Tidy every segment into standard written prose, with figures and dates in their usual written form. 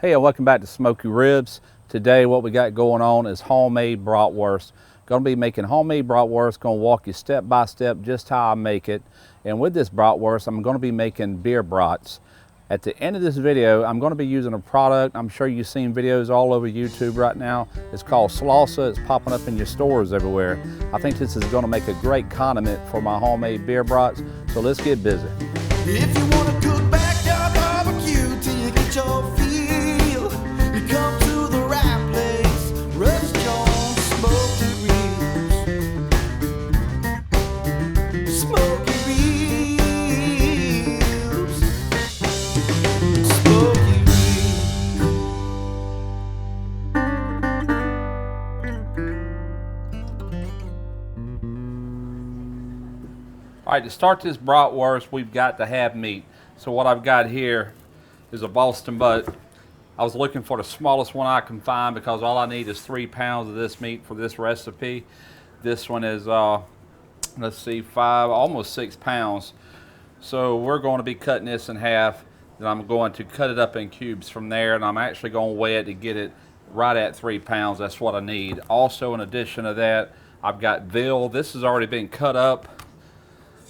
Hey, and welcome back to Smoky Ribs. Today what we got going on is homemade bratwurst. Going to be making homemade bratwurst. Going to walk you step by step just how I make it. And with this bratwurst, I'm going to be making beer brats. At the end of this video, I'm going to be using a product. I'm sure you've seen videos all over YouTube right now. It's called salsa. It's popping up in your stores everywhere. I think this is going to make a great condiment for my homemade beer brats. So let's get busy. If you want to cook backyard barbecue till you get your feel, you come to the right place. Rush Jones Smoky Ribs. Smoky Ribs. Smoky All right, to start this bratwurst, we've got to have meat. So what I've got here is a Boston butt. I was looking for the smallest one I can find because all I need is 3 pounds of this meat for this recipe. This one is, let's see, almost 6 pounds. So we're going to be cutting this in half. Then I'm going to cut it up in cubes from there, and I'm actually going to weigh it to get it right at 3 pounds. That's what I need. Also, in addition to that, I've got veal. This has already been cut up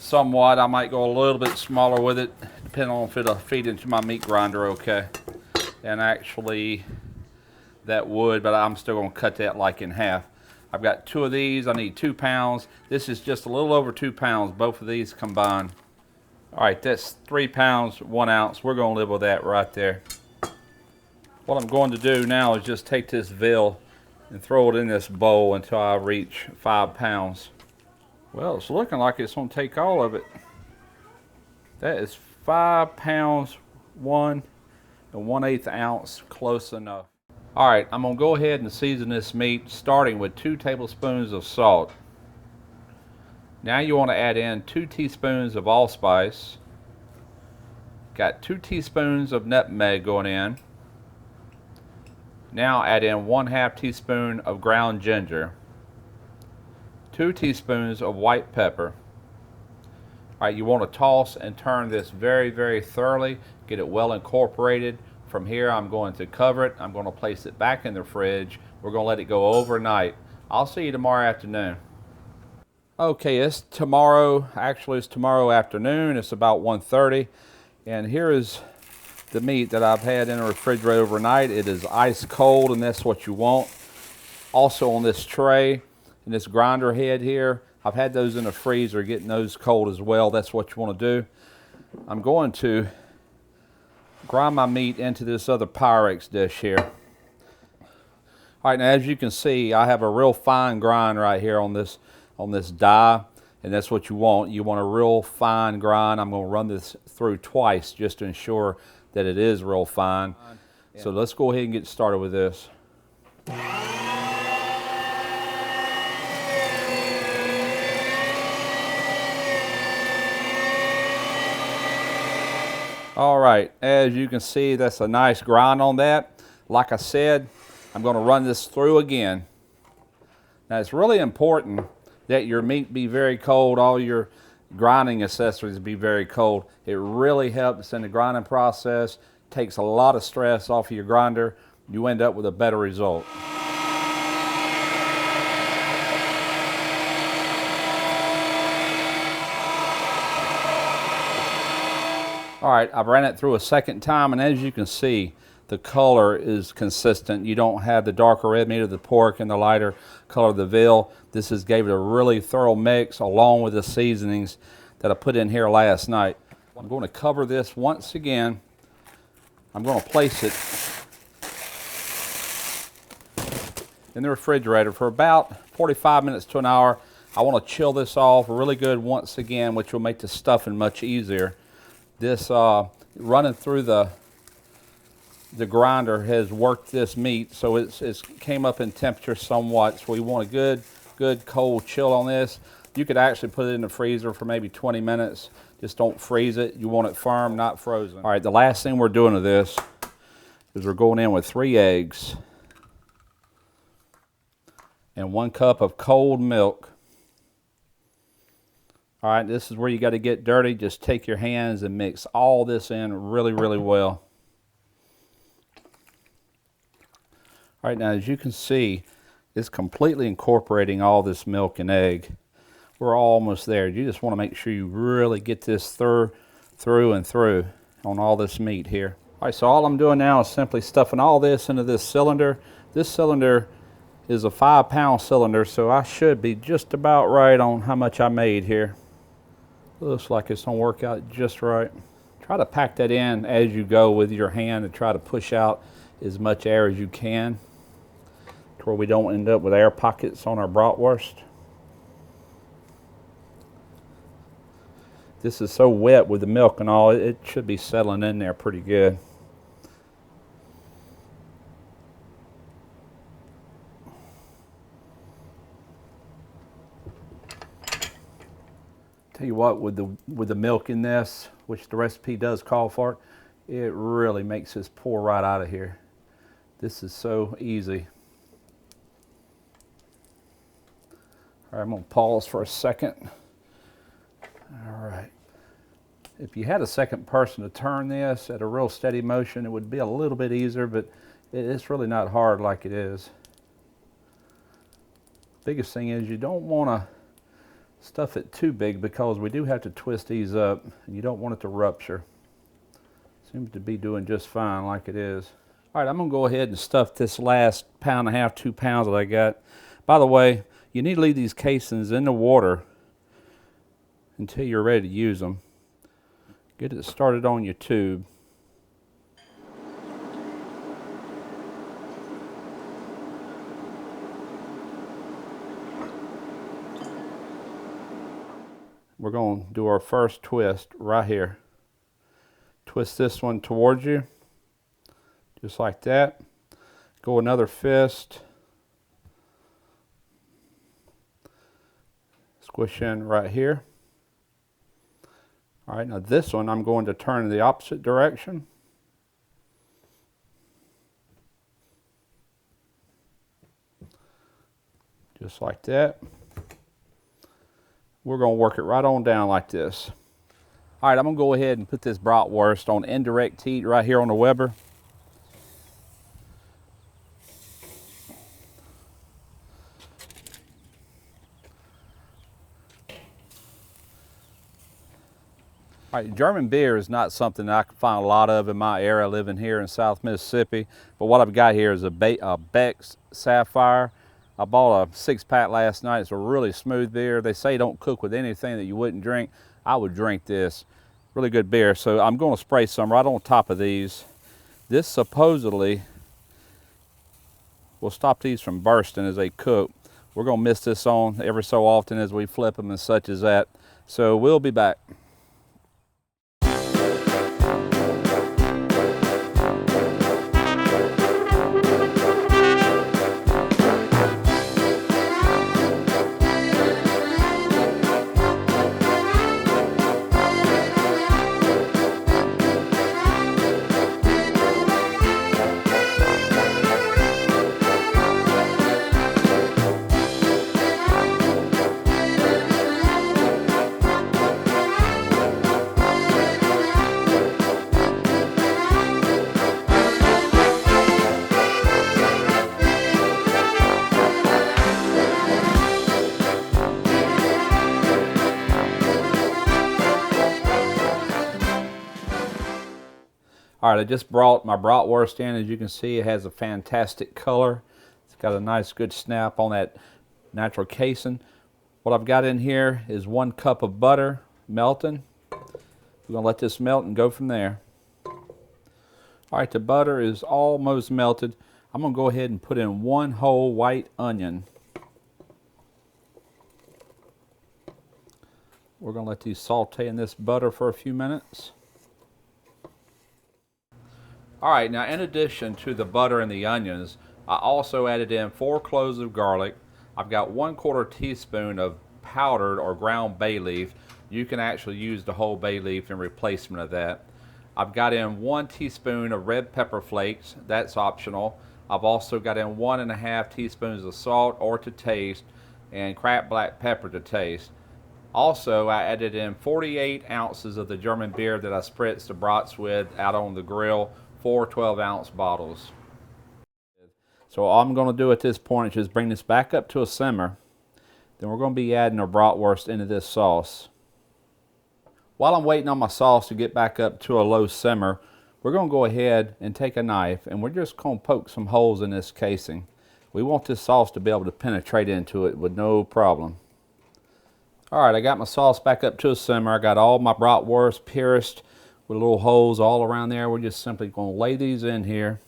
somewhat. I might go a little bit smaller with it, depending on if it'll feed into my meat grinder okay. And actually, that would, but I'm still going to cut that like in half. I've got 2 of these. I need 2 pounds. This is just a little over 2 pounds, both of these combined. All right, that's 3 pounds, 1 ounce. We're going to live with that right there. What I'm going to do now is just take this veal and throw it in this bowl until I reach 5 pounds. Well, it's looking like it's going to take all of it. That is 5 pounds, 1 1/8 ounce, close enough. All right, I'm going to go ahead and season this meat, starting with 2 tablespoons of salt. Now you want to add in 2 teaspoons of allspice. Got 2 teaspoons of nutmeg going in. Now add in 1/2 teaspoon of ground ginger. 2 teaspoons of white pepper. All right, you want to toss and turn this very, very thoroughly. Get it well incorporated. From here, I'm going to cover it. I'm going to place it back in the fridge. We're going to let it go overnight. I'll see you tomorrow afternoon. Okay, it's tomorrow. Actually, it's tomorrow afternoon. It's about 1:30. And here is the meat that I've had in the refrigerator overnight. It is ice cold, and that's what you want. Also on this tray, and this grinder head here, I've had those in the freezer, getting those cold as well. That's what you want to do. I'm going to grind my meat into this other Pyrex dish here. All right, now as you can see, I have a real fine grind right here on this die, and that's what you want. You want a real fine grind. I'm going to run this through twice just to ensure that it is real fine. So let's go ahead and get started with this. All right, as you can see, that's a nice grind on that. Like I said, I'm going to run this through again. Now, it's really important that your meat be very cold, all your grinding accessories be very cold. It really helps in the grinding process, takes a lot of stress off of your grinder. You end up with a better result. All right, I've ran it through a second time, and as you can see, the color is consistent. You don't have the darker red meat of the pork and the lighter color of the veal. This has gave it a really thorough mix along with the seasonings that I put in here last night. I'm going to cover this once again. I'm going to place it in the refrigerator for about 45 minutes to an hour. I want to chill this off really good once again, which will make the stuffing much easier. This running through the grinder has worked this meat, so it's came up in temperature somewhat. So we want a good cold chill on this. You could actually put it in the freezer for maybe 20 minutes. Just don't freeze it. You want it firm, not frozen. All right, the last thing we're doing to this is we're going in with 3 eggs and 1 cup of cold milk. All right, this is where you got to get dirty. Just take your hands and mix all this in really, really well. All right, now as you can see, it's completely incorporating all this milk and egg. We're almost there. You just want to make sure you really get this through and through on all this meat here. All right, so all I'm doing now is simply stuffing all this into this cylinder. This cylinder is a 5-pound cylinder, so I should be just about right on how much I made here. Looks like it's gonna work out just right. Try to pack that in as you go with your hand and try to push out as much air as you can to where we don't end up with air pockets on our bratwurst. This is so wet with the milk and all, it should be settling in there pretty good. Tell you what, with the milk in this, which the recipe does call for it really makes this pour right out of here. This is so easy. All right, I'm gonna pause for a second. All right. If you had a second person to turn this at a real steady motion, it would be a little bit easier, but it's really not hard like it is. Biggest thing is you don't want to stuff it too big because we do have to twist these up and you don't want it to rupture. Seems to be doing just fine like it is. All right, I'm gonna go ahead and stuff this last 1.5 pounds, 2 pounds that I got. By the way, you need to leave these casings in the water until you're ready to use them. Get it started on your tube. We're going to do our first twist right here. Twist this one towards you, just like that. Go another fist. Squish in right here. All right, now this one I'm going to turn in the opposite direction. Just like that. We're going to work it right on down like this. All right, I'm going to go ahead and put this bratwurst on indirect heat right here on the Weber. All right, German beer is not something that I can find a lot of in my area living here in South Mississippi, but what I've got here is a Beck's Sapphire. I bought a 6-pack last night. It's a really smooth beer. They say don't cook with anything that you wouldn't drink. I would drink this. Really good beer. So I'm going to spray some right on top of these. This supposedly will stop these from bursting as they cook. We're going to mist this on every so often as we flip them and such as that. So we'll be back. All right, I just brought my bratwurst in. As you can see, it has a fantastic color. It's got a nice good snap on that natural casing. What I've got in here is 1 cup of butter melting. We're gonna let this melt and go from there. All right, the butter is almost melted. I'm gonna go ahead and put in 1 whole white onion. We're gonna let these saute in this butter for a few minutes. All right, now in addition to the butter and the onions, I also added in 4 cloves of garlic. I've got 1/4 teaspoon of powdered or ground bay leaf. You can actually use the whole bay leaf in replacement of that. I've got in 1 teaspoon of red pepper flakes. That's optional. I've also got in 1.5 teaspoons of salt or to taste, and cracked black pepper to taste. Also, I added in 48 ounces of the German beer that I spritzed the brats with out on the grill, 4 12-ounce bottles. So all I'm going to do at this point is just bring this back up to a simmer. Then we're going to be adding our bratwurst into this sauce. While I'm waiting on my sauce to get back up to a low simmer, we're going to go ahead and take a knife and we're just going to poke some holes in this casing. We want this sauce to be able to penetrate into it with no problem. Alright, I got my sauce back up to a simmer. I got all my bratwurst pierced with little holes all around there. We're just simply going to lay these in here.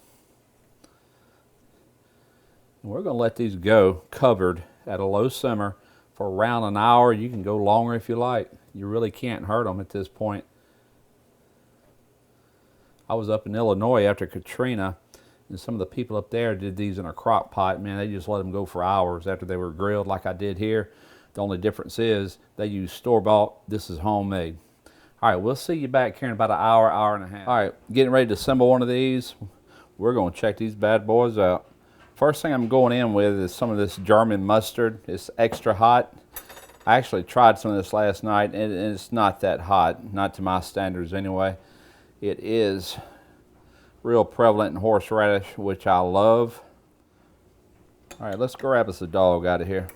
And we're going to let these go covered at a low simmer for around an hour. You can go longer if you like. You really can't hurt them at this point. I was up in Illinois after Katrina, and some of the people up there did these in a crock pot. Man, they just let them go for hours after they were grilled like I did here. The only difference is they use store-bought. This is homemade. All right, we'll see you back here in about an hour, hour and a half. All right, getting ready to assemble one of these. We're going to check these bad boys out. First thing I'm going in with is some of this German mustard. It's extra hot. I actually tried some of this last night, and it's not that hot, not to my standards anyway. It is real prevalent in horseradish, which I love. All right, let's grab us a dog out of here.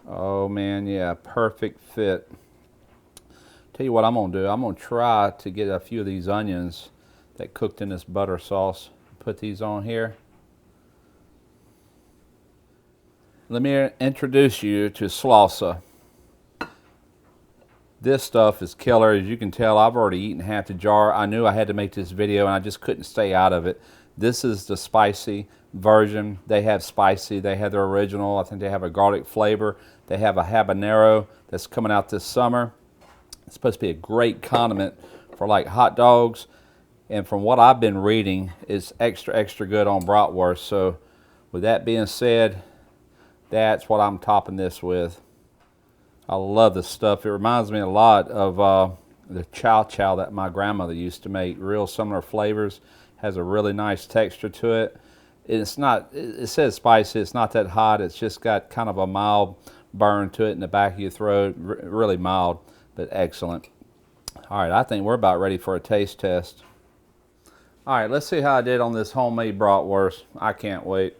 Oh man, yeah, perfect fit. Tell you what I'm gonna do. I'm gonna try to get a few of these onions that cooked in this butter sauce. Put these on here. Let me introduce you to salsa. This stuff is killer. As you can tell, I've already eaten half the jar. I knew I had to make this video and I just couldn't stay out of it. This is the spicy version. They have spicy, they have their original. I think they have a garlic flavor. They have a habanero that's coming out this summer. It's supposed to be a great condiment for like hot dogs. And from what I've been reading, it's extra, extra good on bratwurst. So with that being said, that's what I'm topping this with. I love this stuff. It reminds me a lot of the chow chow that my grandmother used to make. Real similar flavors. Has a really nice texture to it. It's not, it says spicy, it's not that hot. It's just got kind of a mild burn to it in the back of your throat. Really mild, but excellent. All right, I think we're about ready for a taste test. All right, let's see how I did on this homemade bratwurst. I can't wait.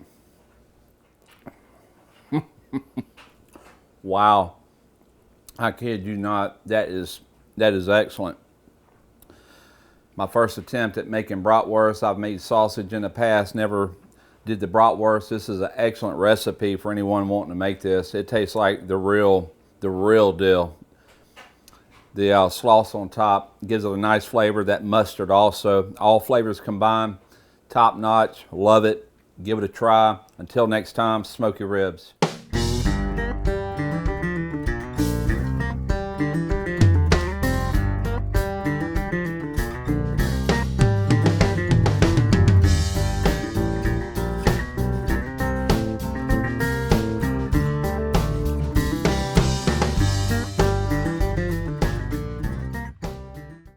Wow. I kid you not, that is excellent. My first attempt at making bratwurst. I've made sausage in the past, never did the bratwurst. This is an excellent recipe for anyone wanting to make this. It tastes like the real deal. The sauce on top gives it a nice flavor. That mustard also, all flavors combined, top notch. Love it. Give it a try. Until next time, Smoky Ribs.